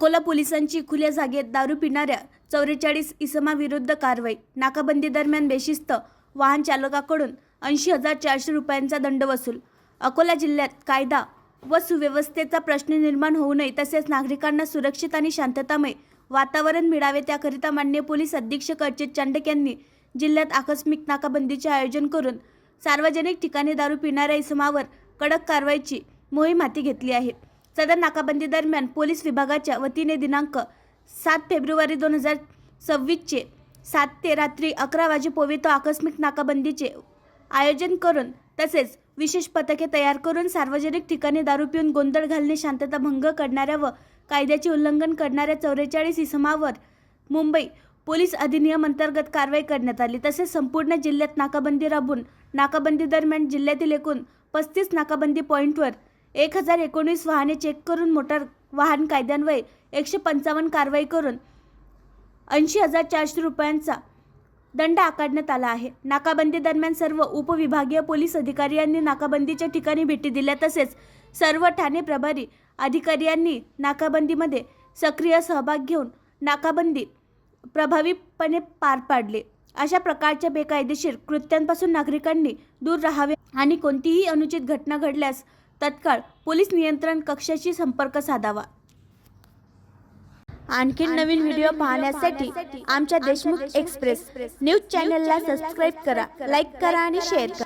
अकोला पोलिसांची खुल्या जागेत दारू पिणाऱ्या 44 इसमाविरुद्ध कारवाई। नाकाबंदी दरम्यान बेशिस्त वाहन चालकाकडून 80,400 रुपयांचा दंड वसूल। अकोला जिल्ह्यात कायदा व सुव्यवस्थेचा प्रश्न निर्माण होऊ नये तसेच नागरिकांना सुरक्षित आणि शांततामय वातावरण मिळावे त्याकरिता माननीय पोलीस अधीक्षक अर्चित चांडक यांनी जिल्ह्यात आकस्मिक नाकाबंदीचे आयोजन करून सार्वजनिक ठिकाणी दारू पिणाऱ्या इसमावर कडक कारवाईची मोहीम हाती घेतली आहे। सदर नाकाबंदी दरम्यान पोलीस विभागाच्या वतीने दिनांक 7 फेब्रुवारी 2026 चे 7 ते रात्री 11 वाजेपर्यंत आकस्मिक नाकाबंदीचे आयोजन करून तसेच विशेष पथके तयार करून सार्वजनिक ठिकाणी दारू पिऊन गोंधळ घालणे, शांतता भंग करणाऱ्या व कायद्याचे उल्लंघन करणाऱ्या 44 इसमावर मुंबई पोलीस अधिनियम अंतर्गत कारवाई करण्यात आली। तसेच संपूर्ण जिल्ह्यात नाकाबंदी राबवून नाकाबंदी दरम्यान जिल्ह्यातील एकूण 35 नाकाबंदी पॉईंटवर 1019 वाहने चेक करून मोटार वाहन कायद्यान्वये 155 कारवाई करून 80,400 रुपयांचा दंड आकारण्यात आला आहे। नाकाबंदी दरम्यान सर्व उपविभागीय पोलीस अधिकारी यांनी नाकाबंदीच्या ठिकाणी भेटी दिल्या तसेच सर्व ठाणे प्रभारी अधिकारी यांनी नाकाबंदीमध्ये सक्रिय सहभाग घेऊन नाकाबंदी प्रभावीपणे पार पाडले। अशा प्रकारच्या बेकायदेशीर कृत्यांपासून नागरिकांनी दूर राहावे आणि कोणतीही अनुचित घटना घडल्यास तत्काळ पोलीस नियंत्रण कक्षाशी संपर्क साधावा। आणखी नवीन व्हिडिओ पाहण्यासाठी आमच्या देशमुख एक्सप्रेस न्यूज चॅनलला सबस्क्राइब करा, लाईक करा आणि शेअर करा।